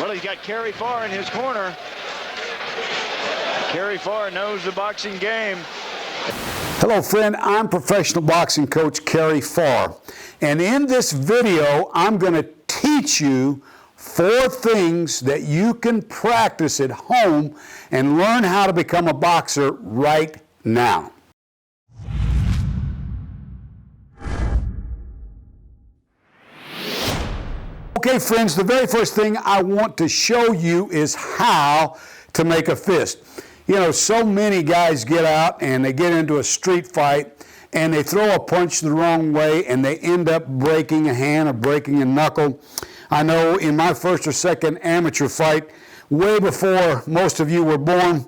Well, he's got Kerry Pharr in his corner. Kerry Pharr knows the boxing game. Hello friend, I'm professional boxing coach Kerry Pharr, and in this video I'm going to teach you 4 things that you can practice at home and learn how to become a boxer right now. Okay friends, the very first thing I want to show you is how to make a fist. You know, so many guys get out and they get into a street fight and they throw a punch the wrong way and they end up breaking a hand or breaking a knuckle. I know in my first or second amateur fight, way before most of you were born,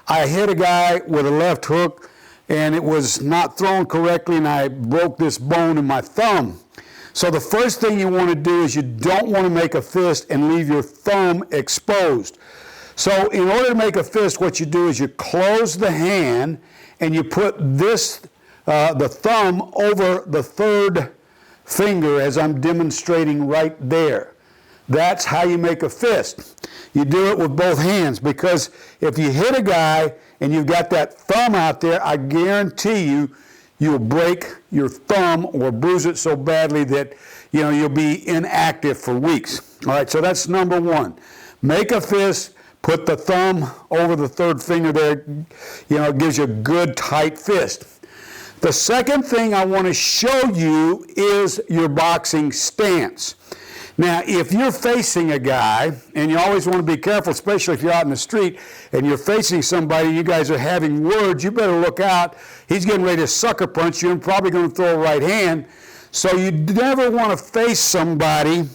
I hit a guy with a left hook and it was not thrown correctly and I broke this bone in my thumb. So the first thing you want to do is you don't want to make a fist and leave your thumb exposed. So in order to make a fist, what you do is you close the hand and you put this, the thumb over the third finger as I'm demonstrating right there. That's how you make a fist. You do it with both hands because if you hit a guy and you've got that thumb out there, I guarantee you'll break your thumb or bruise it so badly that you'll be inactive for weeks. All right, so that's number 1. Make a fist. Put the thumb over the third finger there, it gives you a good tight fist. The second thing I want to show you is your boxing stance. Now, if you're facing a guy, and you always want to be careful, especially if you're out in the street and you're facing somebody, you guys are having words, you better look out. He's getting ready to sucker punch you and probably going to throw a right hand. So you never want to face somebody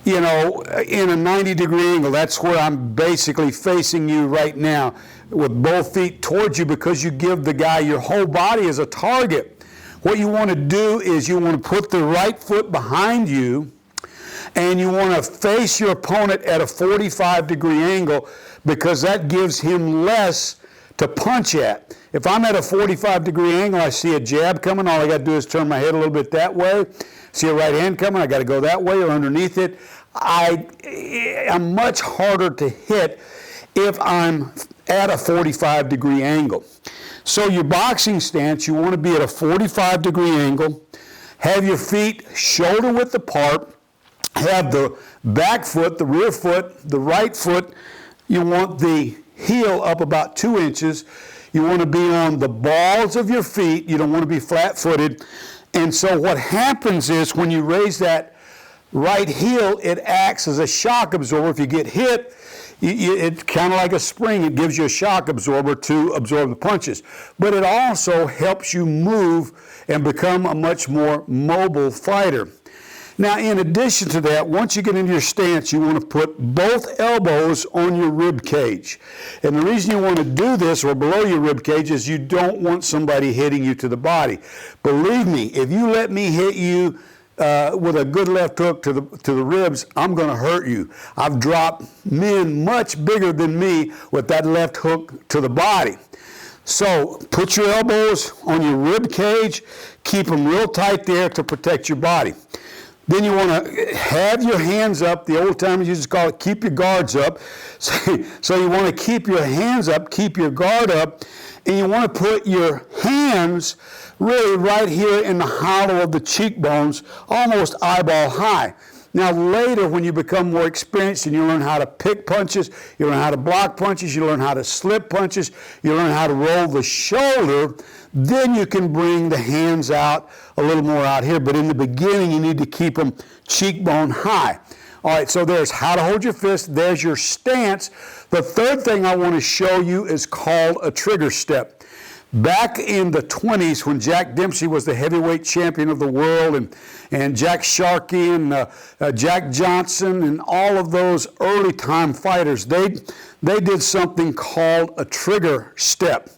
in a 90-degree angle. That's where I'm basically facing you right now with both feet towards you because you give the guy your whole body as a target. What you want to do is you want to put the right foot behind you and you want to face your opponent at a 45-degree angle because that gives him less to punch at. If I'm at a 45-degree angle, I see a jab coming, all I got to do is turn my head a little bit that way. See a right hand coming, I got to go that way or underneath it. I'm much harder to hit if I'm at a 45-degree angle. So your boxing stance, you want to be at a 45-degree angle, have your feet shoulder width apart, have the back foot, the rear foot, the right foot, you want the heel up about 2 inches. You want to be on the balls of your feet. You don't want to be flat-footed. And so what happens is when you raise that right heel, it acts as a shock absorber. If you get hit, it's kind of like a spring. It gives you a shock absorber to absorb the punches. But it also helps you move and become a much more mobile fighter. Now, in addition to that, once you get into your stance, you want to put both elbows on your rib cage. And the reason you want to do this, or below your rib cage, is you don't want somebody hitting you to the body. Believe me, if you let me hit you with a good left hook to the ribs, I'm going to hurt you. I've dropped men much bigger than me with that left hook to the body. So put your elbows on your rib cage, keep them real tight there to protect your body. Then you want to have your hands up. The old timers used to call it keep your guards up. So you want to keep your hands up, keep your guard up, and you want to put your hands really right here in the hollow of the cheekbones, almost eyeball high. Now later, when you become more experienced and you learn how to pick punches, you learn how to block punches, you learn how to slip punches, you learn how to roll the shoulder, then you can bring the hands out a little more out here. But in the beginning, you need to keep them cheekbone high. All right, so there's how to hold your fist. There's your stance. The third thing I want to show you is called a trigger step. Back in the 20s, when Jack Dempsey was the heavyweight champion of the world, and Jack Sharkey and Jack Johnson and all of those early time fighters, they did something called a trigger step.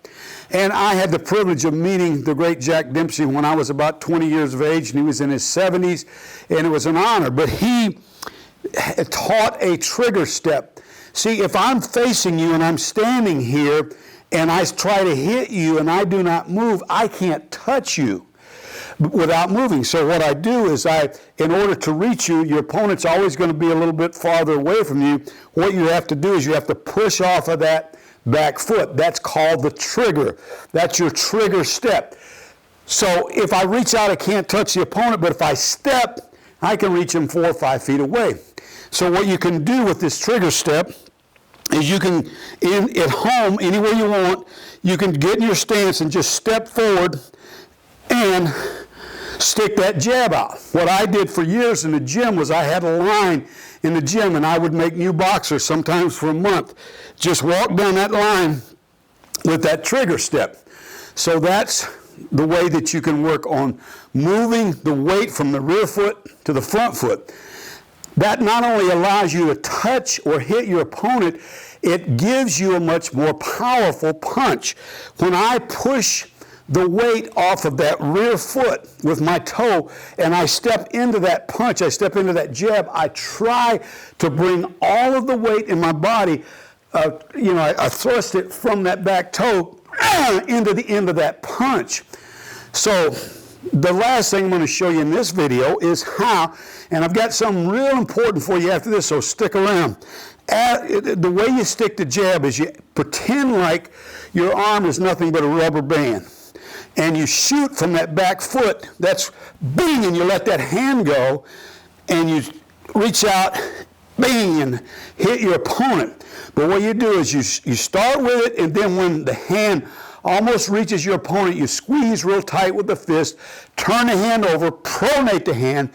And I had the privilege of meeting the great Jack Dempsey when I was about 20 years of age, and he was in his 70s, and it was an honor. But he taught a trigger step. See, if I'm facing you and I'm standing here and I try to hit you and I do not move, I can't touch you. without moving. So what I do is in order to reach you, your opponent's always going to be a little bit farther away from you. What you have to do is you have to push off of that back foot. That's called the trigger. That's your trigger step. So if I reach out, I can't touch the opponent, but if I step, I can reach him 4 or 5 feet away. So what you can do with this trigger step is you can, at home, anywhere you want, you can get in your stance and just step forward and stick that jab out. What I did for years in the gym was I had a line in the gym, and I would make new boxers sometimes for a month. Just walk down that line with that trigger step. So that's the way that you can work on moving the weight from the rear foot to the front foot. That not only allows you to touch or hit your opponent, it gives you a much more powerful punch. When I push the weight off of that rear foot with my toe and I step into that punch, I step into that jab, I try to bring all of the weight in my body, I thrust it from that back toe into the end of that punch. So the last thing I'm going to show you in this video is how, and I've got something real important for you after this, so stick around. The way you stick the jab is you pretend like your arm is nothing but a rubber band. And you shoot from that back foot, that's bing, and you let that hand go, and you reach out, bing, and hit your opponent. But what you do is you start with it, and then when the hand almost reaches your opponent, you squeeze real tight with the fist, turn the hand over, pronate the hand,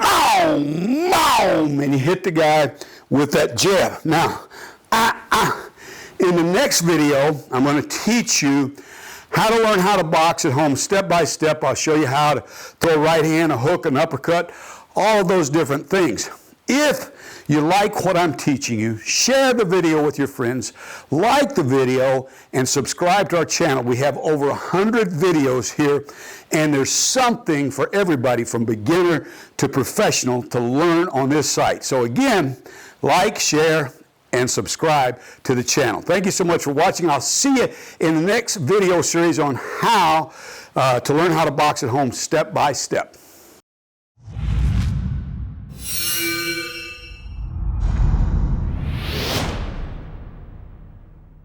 and you hit the guy with that jab. Now, in the next video, I'm going to teach you how to learn how to box at home step by step. I'll show you how to throw a right hand, a hook, an uppercut, all of those different things. If you like what I'm teaching you, share the video with your friends, like the video, and subscribe to our channel. We have over 100 videos here, and there's something for everybody from beginner to professional to learn on this site. So again, like, share, and subscribe to the channel. Thank you so much for watching. I'll see you in the next video series on how to learn how to box at home step by step.